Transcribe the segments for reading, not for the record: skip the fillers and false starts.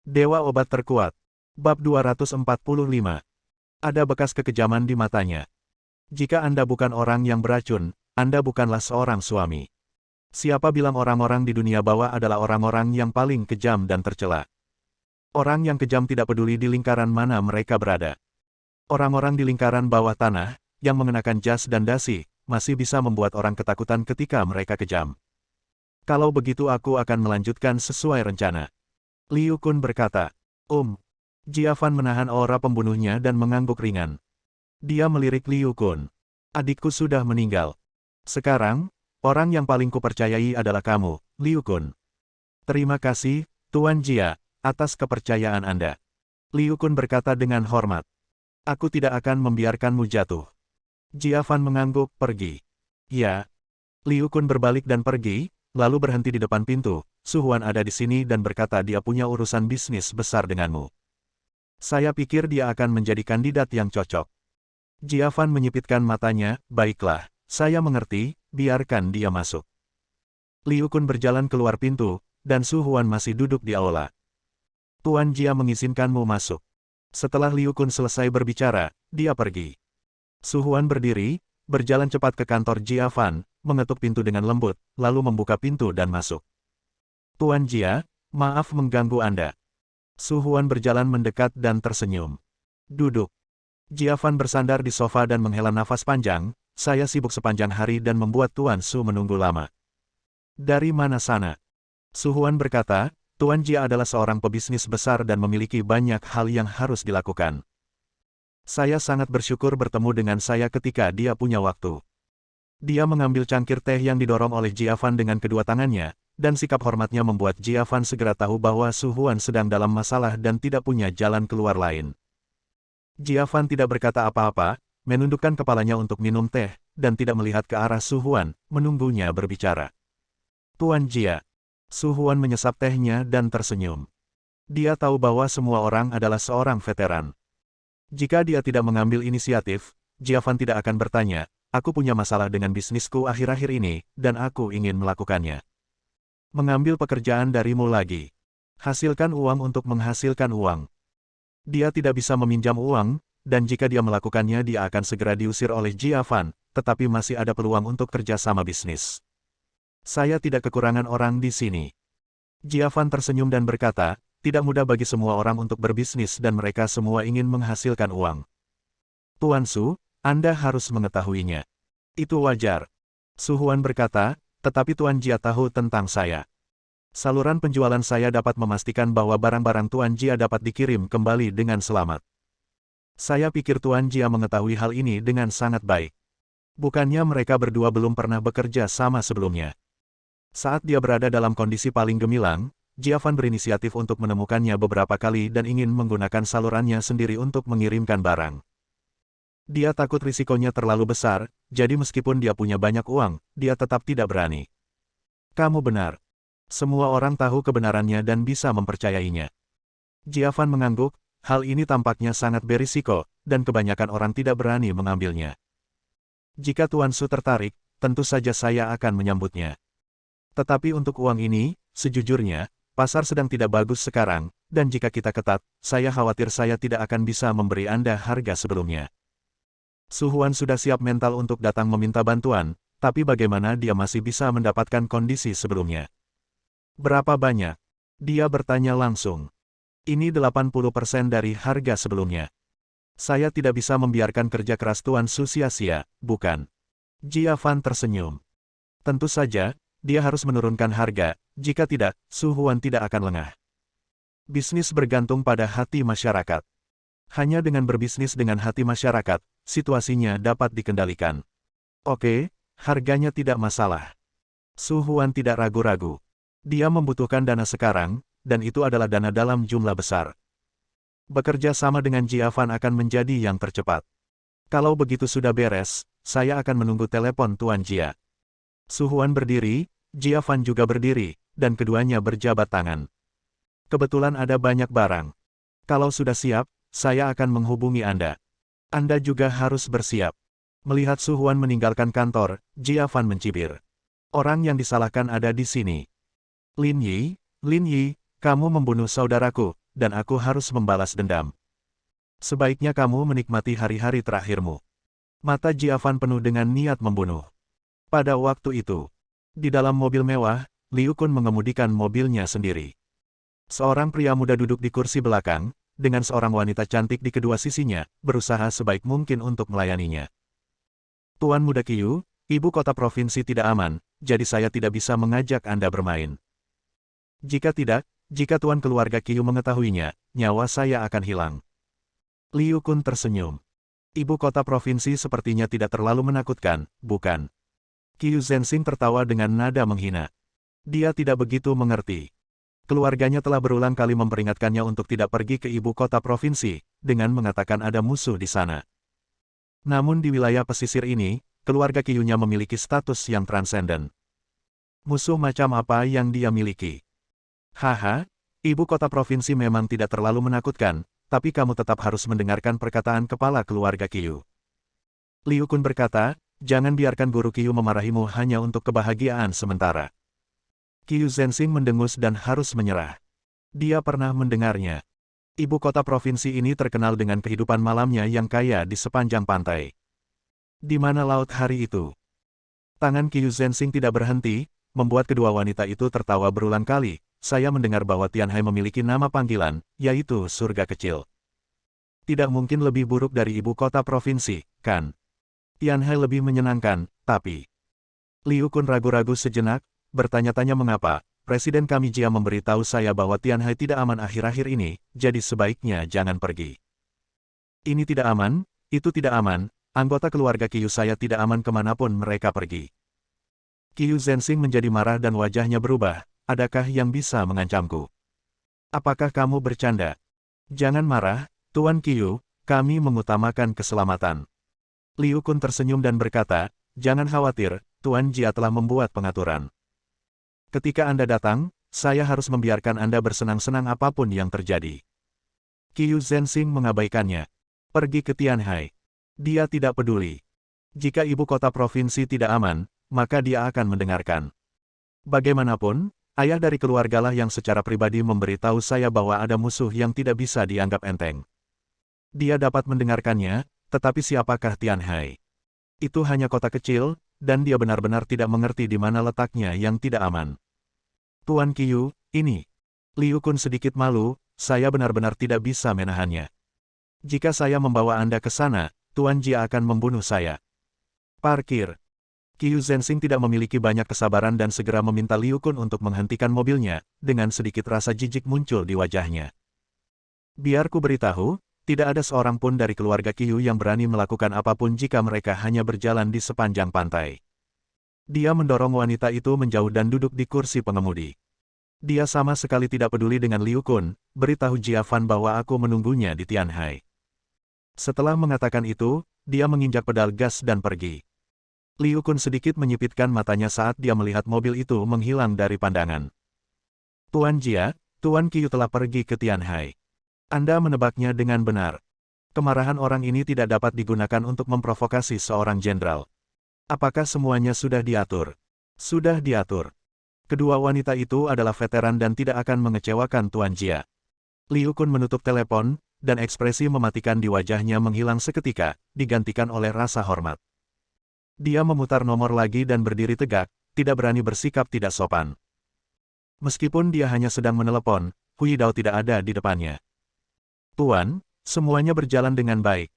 Dewa Obat Terkuat. Bab 245. Ada bekas kekejaman di matanya. Jika Anda bukan orang yang beracun, Anda bukanlah seorang suami. Siapa bilang orang-orang di dunia bawah adalah orang-orang yang paling kejam dan tercela? Orang yang kejam tidak peduli di lingkaran mana mereka berada. Orang-orang di lingkaran bawah tanah, yang mengenakan jas dan dasi, masih bisa membuat orang ketakutan ketika mereka kejam. Kalau begitu aku akan melanjutkan sesuai rencana. Liu Kun berkata. Jiafan menahan aura pembunuhnya dan mengangguk ringan. Dia melirik Liu Kun. Adikku sudah meninggal. Sekarang, orang yang paling kupercayai adalah kamu, Liu Kun. Terima kasih, Tuan Jia, atas kepercayaan Anda. Liu Kun berkata dengan hormat. Aku tidak akan membiarkanmu jatuh. Jiafan mengangguk, pergi. Ya. Liu Kun berbalik dan pergi, lalu berhenti di depan pintu. Su Huan ada di sini dan berkata dia punya urusan bisnis besar denganmu. Saya pikir dia akan menjadi kandidat yang cocok. Jiafan menyipitkan matanya, baiklah, saya mengerti, biarkan dia masuk. Liu Kun berjalan keluar pintu, dan Su Huan masih duduk di aula. Tuan Jia mengizinkanmu masuk. Setelah Liu Kun selesai berbicara, dia pergi. Su Huan berdiri, berjalan cepat ke kantor Jiafan, mengetuk pintu dengan lembut, lalu membuka pintu dan masuk. Tuan Jia, maaf mengganggu Anda. Su Huan berjalan mendekat dan tersenyum. Duduk. Jiafan bersandar di sofa dan menghela nafas panjang, saya sibuk sepanjang hari dan membuat Tuan Su menunggu lama. Dari mana sana? Su Huan berkata, Tuan Jia adalah seorang pebisnis besar dan memiliki banyak hal yang harus dilakukan. Saya sangat bersyukur bertemu dengan saya ketika dia punya waktu. Dia mengambil cangkir teh yang didorong oleh Jiafan dengan kedua tangannya, dan sikap hormatnya membuat Jiafan segera tahu bahwa Su Huan sedang dalam masalah dan tidak punya jalan keluar lain. Jiafan tidak berkata apa-apa, menundukkan kepalanya untuk minum teh, dan tidak melihat ke arah Su Huan, menunggunya berbicara. Tuan Jia. Su Huan menyesap tehnya dan tersenyum. Dia tahu bahwa semua orang adalah seorang veteran. Jika dia tidak mengambil inisiatif, Jiafan tidak akan bertanya, aku punya masalah dengan bisnisku akhir-akhir ini, dan aku ingin melakukannya. Mengambil pekerjaan darimu lagi. Hasilkan uang untuk menghasilkan uang. Dia tidak bisa meminjam uang, dan jika dia melakukannya dia akan segera diusir oleh Jiafan, tetapi masih ada peluang untuk kerjasama bisnis. Saya tidak kekurangan orang di sini. Jiafan tersenyum dan berkata, tidak mudah bagi semua orang untuk berbisnis dan mereka semua ingin menghasilkan uang. Tuan Su, Anda harus mengetahuinya. Itu wajar. Su Huan berkata, tetapi Tuan Jia tahu tentang saya. Saluran penjualan saya dapat memastikan bahwa barang-barang Tuan Jia dapat dikirim kembali dengan selamat. Saya pikir Tuan Jia mengetahui hal ini dengan sangat baik. Bukannya mereka berdua belum pernah bekerja sama sebelumnya. Saat dia berada dalam kondisi paling gemilang, Jiafan berinisiatif untuk menemukannya beberapa kali dan ingin menggunakan salurannya sendiri untuk mengirimkan barang. Dia takut risikonya terlalu besar, jadi meskipun dia punya banyak uang, dia tetap tidak berani. Kamu benar. Semua orang tahu kebenarannya dan bisa mempercayainya. Jiafan mengangguk, hal ini tampaknya sangat berisiko, dan kebanyakan orang tidak berani mengambilnya. Jika Tuan Su tertarik, tentu saja saya akan menyambutnya. Tetapi untuk uang ini, sejujurnya, pasar sedang tidak bagus sekarang, dan jika kita ketat, saya khawatir saya tidak akan bisa memberi Anda harga sebelumnya. Su Huan sudah siap mental untuk datang meminta bantuan, tapi bagaimana dia masih bisa mendapatkan kondisi sebelumnya? Berapa banyak? Dia bertanya langsung. Ini 80% dari harga sebelumnya. Saya tidak bisa membiarkan kerja keras Tuan Su sia-sia, bukan? Jiafan tersenyum. Tentu saja, dia harus menurunkan harga, jika tidak, Su Huan tidak akan lengah. Bisnis bergantung pada hati masyarakat. Hanya dengan berbisnis dengan hati masyarakat, situasinya dapat dikendalikan. Oke, harganya tidak masalah. Su Huan tidak ragu-ragu. Dia membutuhkan dana sekarang, dan itu adalah dana dalam jumlah besar. Bekerja sama dengan Jiafan akan menjadi yang tercepat. Kalau begitu sudah beres, saya akan menunggu telepon Tuan Jia. Su Huan berdiri, Jiafan juga berdiri, dan keduanya berjabat tangan. Kebetulan ada banyak barang. Kalau sudah siap, saya akan menghubungi Anda. Anda juga harus bersiap. Melihat Su Huan meninggalkan kantor, Jiafan mencibir. Orang yang disalahkan ada di sini. Lin Yi, kamu membunuh saudaraku, dan aku harus membalas dendam. Sebaiknya kamu menikmati hari-hari terakhirmu. Mata Jiavan penuh dengan niat membunuh. Pada waktu itu, di dalam mobil mewah, Liu Kun mengemudikan mobilnya sendiri. Seorang pria muda duduk di kursi belakang, dengan seorang wanita cantik di kedua sisinya, berusaha sebaik mungkin untuk melayaninya. Tuan Muda Qiu, ibu kota provinsi tidak aman, jadi saya tidak bisa mengajak Anda bermain. Jika tidak, jika tuan keluarga Qiu mengetahuinya, nyawa saya akan hilang. Liu Kun tersenyum. Ibu kota provinsi sepertinya tidak terlalu menakutkan, bukan? Qiu Zhenxing tertawa dengan nada menghina. Dia tidak begitu mengerti. Keluarganya telah berulang kali memperingatkannya untuk tidak pergi ke ibu kota provinsi, dengan mengatakan ada musuh di sana. Namun di wilayah pesisir ini, keluarga Qiu-nya memiliki status yang transenden. Musuh macam apa yang dia miliki? Haha, ibu kota provinsi memang tidak terlalu menakutkan, tapi kamu tetap harus mendengarkan perkataan kepala keluarga Qiu. Liu Kun berkata, jangan biarkan guru Qiu memarahimu hanya untuk kebahagiaan sementara. Qiu Zhenxing mendengus dan harus menyerah. Dia pernah mendengarnya. Ibu kota provinsi ini terkenal dengan kehidupan malamnya yang kaya di sepanjang pantai. Di mana laut hari itu? Tangan Qiu Zhenxing tidak berhenti, membuat kedua wanita itu tertawa berulang kali. Saya mendengar bahwa Tianhai memiliki nama panggilan, yaitu surga kecil. Tidak mungkin lebih buruk dari ibu kota provinsi, kan? Tianhai lebih menyenangkan, tapi... Liu Kun ragu-ragu sejenak, bertanya-tanya mengapa, Presiden kami Jia memberitahu saya bahwa Tianhai tidak aman akhir-akhir ini, jadi sebaiknya jangan pergi. Ini tidak aman, itu tidak aman, anggota keluarga Qiu saya tidak aman kemanapun mereka pergi. Qiu Zhenxing menjadi marah dan wajahnya berubah, adakah yang bisa mengancamku? Apakah kamu bercanda? Jangan marah, Tuan Qiu, kami mengutamakan keselamatan. Liu Kun tersenyum dan berkata, jangan khawatir, Tuan Jia telah membuat pengaturan. Ketika Anda datang, saya harus membiarkan Anda bersenang-senang apapun yang terjadi. Qiu Zhenxing mengabaikannya. Pergi ke Tianhai. Dia tidak peduli. Jika ibu kota provinsi tidak aman, maka dia akan mendengarkan. Bagaimanapun, ayah dari keluargalah yang secara pribadi memberitahu saya bahwa ada musuh yang tidak bisa dianggap enteng. Dia dapat mendengarkannya, tetapi siapakah Tianhai? Itu hanya kota kecil, dan dia benar-benar tidak mengerti di mana letaknya yang tidak aman. Tuan Qiu, ini. Liu Kun sedikit malu, saya benar-benar tidak bisa menahannya. Jika saya membawa Anda ke sana, Tuan Jia akan membunuh saya. Parkir. Qiu Zhenxing tidak memiliki banyak kesabaran dan segera meminta Liu Kun untuk menghentikan mobilnya, dengan sedikit rasa jijik muncul di wajahnya. Biar ku beritahu, tidak ada seorang pun dari keluarga Qiu yang berani melakukan apapun jika mereka hanya berjalan di sepanjang pantai. Dia mendorong wanita itu menjauh dan duduk di kursi pengemudi. Dia sama sekali tidak peduli dengan Liu Kun, beritahu Jia Fan bahwa aku menunggunya di Tianhai. Setelah mengatakan itu, dia menginjak pedal gas dan pergi. Liu Kun sedikit menyipitkan matanya saat dia melihat mobil itu menghilang dari pandangan. Tuan Jia, Tuan Qiu telah pergi ke Tianhai. Anda menebaknya dengan benar. Kemarahan orang ini tidak dapat digunakan untuk memprovokasi seorang jenderal. Apakah semuanya sudah diatur? Sudah diatur. Kedua wanita itu adalah veteran dan tidak akan mengecewakan Tuan Jia. Liu Kun menutup telepon, dan ekspresi mematikan di wajahnya menghilang seketika, digantikan oleh rasa hormat. Dia memutar nomor lagi dan berdiri tegak, tidak berani bersikap tidak sopan. Meskipun dia hanya sedang menelepon, Hu Yidao tidak ada di depannya. Tuan, semuanya berjalan dengan baik.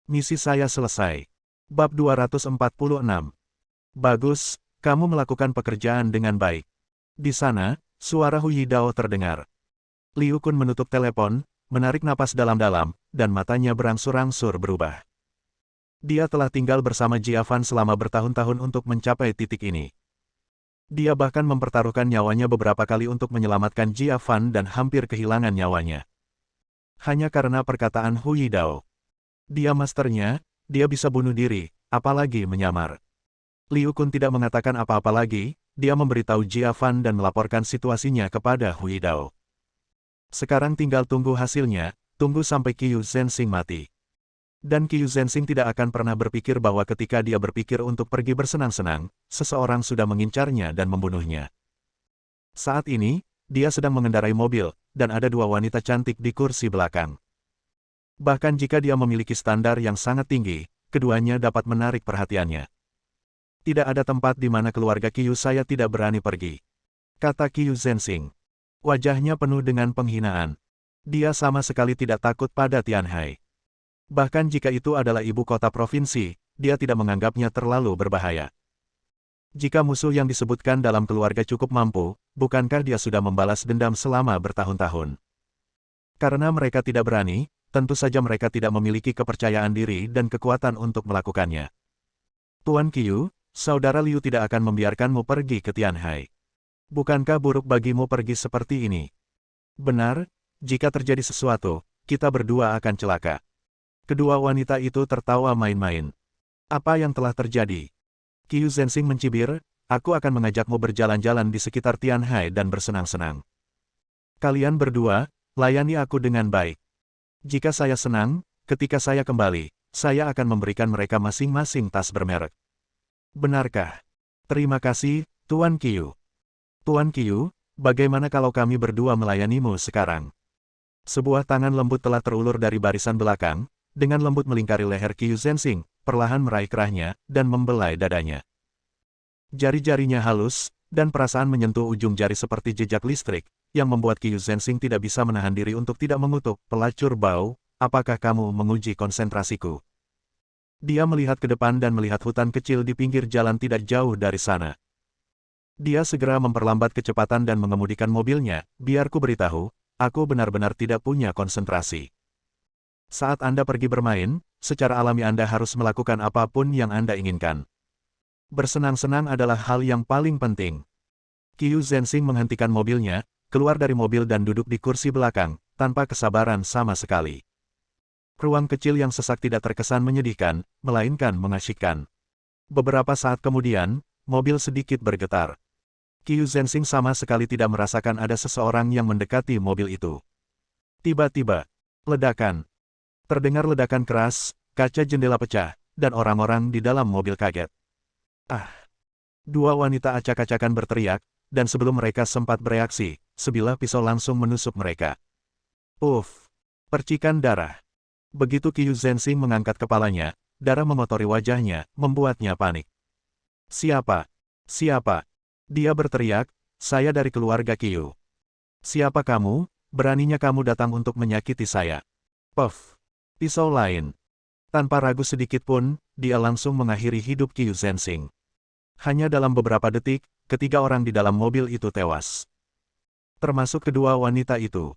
Misi saya selesai. Bab 246. Bagus, kamu melakukan pekerjaan dengan baik. Di sana, suara Hu Yidao terdengar. Liu Kun menutup telepon, menarik napas dalam-dalam, dan matanya berangsur-angsur berubah. Dia telah tinggal bersama Jia Fan selama bertahun-tahun untuk mencapai titik ini. Dia bahkan mempertaruhkan nyawanya beberapa kali untuk menyelamatkan Jia Fan dan hampir kehilangan nyawanya. Hanya karena perkataan Hu Yidao. Dia masternya, dia bisa bunuh diri, apalagi menyamar. Liu Kun tidak mengatakan apa-apa lagi, dia memberitahu Jia Fan dan melaporkan situasinya kepada Hu Yidao. Sekarang tinggal tunggu hasilnya, tunggu sampai Qiu Zhenxing mati. Dan Qiu Zhenxing tidak akan pernah berpikir bahwa ketika dia berpikir untuk pergi bersenang-senang, seseorang sudah mengincarnya dan membunuhnya. Saat ini, dia sedang mengendarai mobil, dan ada dua wanita cantik di kursi belakang. Bahkan jika dia memiliki standar yang sangat tinggi, keduanya dapat menarik perhatiannya. Tidak ada tempat di mana keluarga Qiu saya tidak berani pergi, kata Qiu Zhenxing. Wajahnya penuh dengan penghinaan. Dia sama sekali tidak takut pada Tianhai. Bahkan jika itu adalah ibu kota provinsi, dia tidak menganggapnya terlalu berbahaya. Jika musuh yang disebutkan dalam keluarga cukup mampu, bukankah dia sudah membalas dendam selama bertahun-tahun? Karena mereka tidak berani, tentu saja mereka tidak memiliki kepercayaan diri dan kekuatan untuk melakukannya. Tuan Qiu, saudara Liu tidak akan membiarkanmu pergi ke Tianhai. Bukankah buruk bagimu pergi seperti ini? Benar, jika terjadi sesuatu, kita berdua akan celaka. Kedua wanita itu tertawa main-main. Apa yang telah terjadi? Qiu Zhenxing mencibir, aku akan mengajakmu berjalan-jalan di sekitar Tianhai dan bersenang-senang. Kalian berdua, layani aku dengan baik. Jika saya senang, ketika saya kembali, saya akan memberikan mereka masing-masing tas bermerek. Benarkah? Terima kasih, Tuan Qiu. Tuan Qiu, bagaimana kalau kami berdua melayanimu sekarang? Sebuah tangan lembut telah terulur dari barisan belakang, dengan lembut melingkari leher Qiu Zhenxing, perlahan meraih kerahnya, dan membelai dadanya. Jari-jarinya halus, dan perasaan menyentuh ujung jari seperti jejak listrik, yang membuat Qiu Zhenxing tidak bisa menahan diri untuk tidak mengutuk. Pelacur bau, apakah kamu menguji konsentrasiku? Dia melihat ke depan dan melihat hutan kecil di pinggir jalan tidak jauh dari sana. Dia segera memperlambat kecepatan dan mengemudikan mobilnya, biar ku beritahu, aku benar-benar tidak punya konsentrasi. Saat Anda pergi bermain, secara alami Anda harus melakukan apapun yang Anda inginkan. Bersenang-senang adalah hal yang paling penting. Qiu Zhenxing menghentikan mobilnya, keluar dari mobil dan duduk di kursi belakang, tanpa kesabaran sama sekali. Ruang kecil yang sesak tidak terkesan menyedihkan, melainkan mengasyikkan. Beberapa saat kemudian, mobil sedikit bergetar. Qiu Zhenxing sama sekali tidak merasakan ada seseorang yang mendekati mobil itu. Tiba-tiba, ledakan. Terdengar ledakan keras, kaca jendela pecah, dan orang-orang di dalam mobil kaget. Ah! Dua wanita acak-acakan berteriak, dan sebelum mereka sempat bereaksi, sebilah pisau langsung menusuk mereka. Uff! Percikan darah. Begitu Qiu Zhenxing mengangkat kepalanya, darah memotori wajahnya, membuatnya panik. Siapa? Siapa? Dia berteriak, saya dari keluarga Qiu. Siapa kamu? Beraninya kamu datang untuk menyakiti saya. Puff. Pisau lain. Tanpa ragu sedikit pun, dia langsung mengakhiri hidup Qiu Zhenxing. Hanya dalam beberapa detik, ketiga orang di dalam mobil itu tewas. Termasuk kedua wanita itu.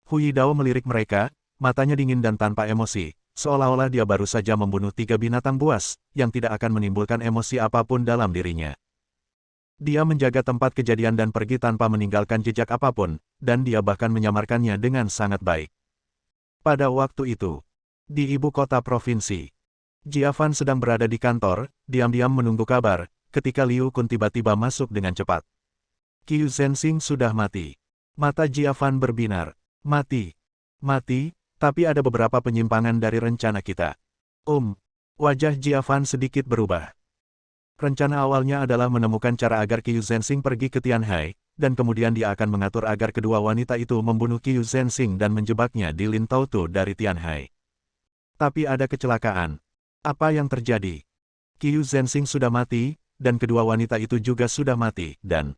Hu Yidao melirik mereka, matanya dingin dan tanpa emosi, seolah-olah dia baru saja membunuh 3 binatang buas, yang tidak akan menimbulkan emosi apapun dalam dirinya. Dia menjaga tempat kejadian dan pergi tanpa meninggalkan jejak apapun, dan dia bahkan menyamarkannya dengan sangat baik. Pada waktu itu, di ibu kota provinsi, Jia Fan sedang berada di kantor, diam-diam menunggu kabar, ketika Liu Kun tiba-tiba masuk dengan cepat. Qiu Zhenxing sudah mati. Mata Jia Fan berbinar. Mati. Mati, tapi ada beberapa penyimpangan dari rencana kita. Wajah Jia Fan sedikit berubah. Rencana awalnya adalah menemukan cara agar Qiu Zhenxing pergi ke Tianhai, dan kemudian dia akan mengatur agar kedua wanita itu membunuh Qiu Zhenxing dan menjebaknya di Lin Tautu dari Tianhai. Tapi ada kecelakaan. Apa yang terjadi? Qiu Zhenxing sudah mati, dan kedua wanita itu juga sudah mati, dan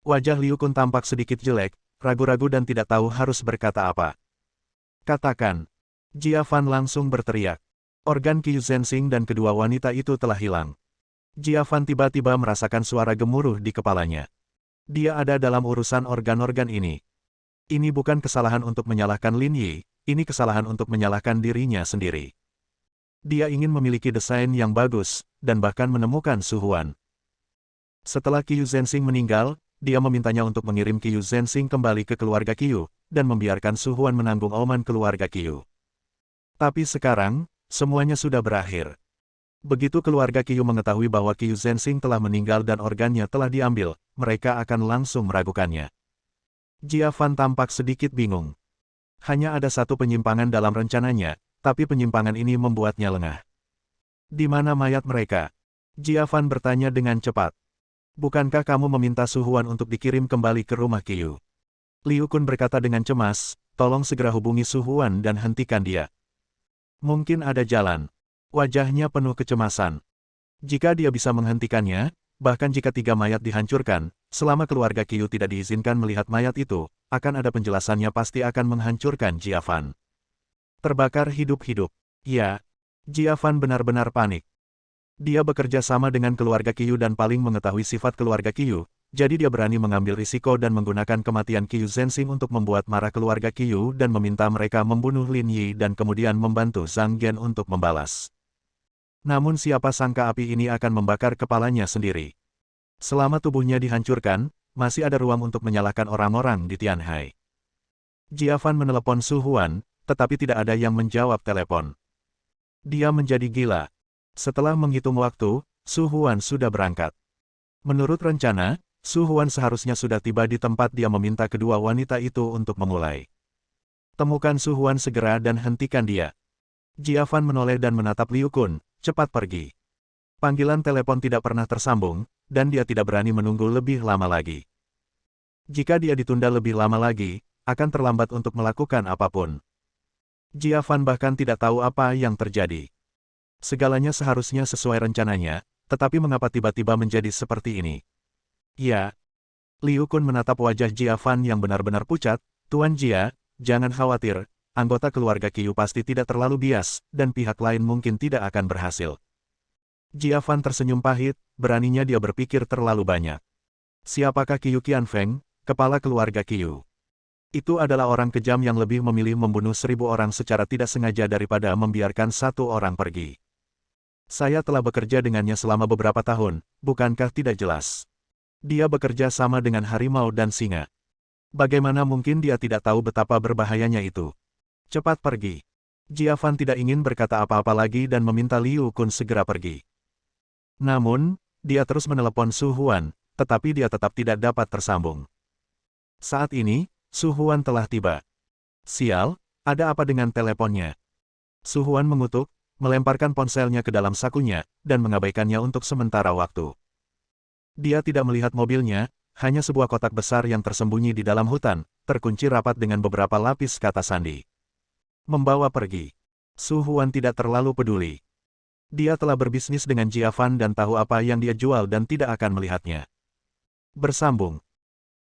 wajah Liu Kun tampak sedikit jelek, ragu-ragu dan tidak tahu harus berkata apa. Katakan. Jia Fan langsung berteriak. Organ Qiu Zhenxing dan kedua wanita itu telah hilang. Jia Fan tiba-tiba merasakan suara gemuruh di kepalanya. Dia ada dalam urusan organ-organ ini. Ini bukan kesalahan untuk menyalahkan Lin Yi, ini kesalahan untuk menyalahkan dirinya sendiri. Dia ingin memiliki desain yang bagus, dan bahkan menemukan Su Huan. Setelah Qiu Zhenxing meninggal, dia memintanya untuk mengirim Qiu Zhenxing kembali ke keluarga Qiu, dan membiarkan Su Huan menanggung auman keluarga Qiu. Tapi sekarang, semuanya sudah berakhir. Begitu keluarga Qiu mengetahui bahwa Qiu Zhenxing telah meninggal dan organnya telah diambil, mereka akan langsung meragukannya. Jia Fan tampak sedikit bingung. Hanya ada satu penyimpangan dalam rencananya, tapi penyimpangan ini membuatnya lengah. Di mana mayat mereka? Jia Fan bertanya dengan cepat. Bukankah kamu meminta Su Huan untuk dikirim kembali ke rumah Qiyu? Liu Kun berkata dengan cemas, tolong segera hubungi Su Huan dan hentikan dia. Mungkin ada jalan. Wajahnya penuh kecemasan. Jika dia bisa menghentikannya, bahkan jika 3 mayat dihancurkan, selama keluarga Qiyu tidak diizinkan melihat mayat itu, akan ada penjelasannya pasti akan menghancurkan Jia Fan. Terbakar hidup-hidup. Ya, Jia Fan benar-benar panik. Dia bekerja sama dengan keluarga Qiyu dan paling mengetahui sifat keluarga Qiyu, jadi dia berani mengambil risiko dan menggunakan kematian Qiyu Zhenxing untuk membuat marah keluarga Qiyu dan meminta mereka membunuh Lin Yi dan kemudian membantu Zhang Gen untuk membalas. Namun siapa sangka api ini akan membakar kepalanya sendiri. Selama tubuhnya dihancurkan, masih ada ruang untuk menyalahkan orang-orang di Tianhai. Jia Fan menelepon Su Huan, tetapi tidak ada yang menjawab telepon. Dia menjadi gila. Setelah menghitung waktu, Su Huan sudah berangkat. Menurut rencana, Su Huan seharusnya sudah tiba di tempat dia meminta kedua wanita itu untuk memulai. Temukan Su Huan segera dan hentikan dia. Jia Fan menoleh dan menatap Liu Kun, cepat pergi. Panggilan telepon tidak pernah tersambung, dan dia tidak berani menunggu lebih lama lagi. Jika dia ditunda lebih lama lagi, akan terlambat untuk melakukan apapun. Jia Fan bahkan tidak tahu apa yang terjadi. Segalanya seharusnya sesuai rencananya, tetapi mengapa tiba-tiba menjadi seperti ini? Ya. Liu Kun menatap wajah Jia Fan yang benar-benar pucat, Tuan Jia, jangan khawatir, anggota keluarga Qiyu pasti tidak terlalu bias, dan pihak lain mungkin tidak akan berhasil. Jia Fan tersenyum pahit, beraninya dia berpikir terlalu banyak. Siapakah Qiyu Qianfeng, kepala keluarga Qiyu? Itu adalah orang kejam yang lebih memilih membunuh 1000 orang secara tidak sengaja daripada membiarkan 1 orang pergi. Saya telah bekerja dengannya selama beberapa tahun, bukankah tidak jelas? Dia bekerja sama dengan harimau dan singa. Bagaimana mungkin dia tidak tahu betapa berbahayanya itu? Cepat pergi. Jia Fan tidak ingin berkata apa-apa lagi dan meminta Liu Kun segera pergi. Namun, dia terus menelepon Su Huan, tetapi dia tetap tidak dapat tersambung. Saat ini, Su Huan telah tiba. Sial, ada apa dengan teleponnya? Su Huan mengutuk, melemparkan ponselnya ke dalam sakunya, dan mengabaikannya untuk sementara waktu. Dia tidak melihat mobilnya, hanya sebuah kotak besar yang tersembunyi di dalam hutan, terkunci rapat dengan beberapa lapis kata sandi. Membawa pergi. Su Huan tidak terlalu peduli. Dia telah berbisnis dengan Jia Fan dan tahu apa yang dia jual dan tidak akan melihatnya. Bersambung.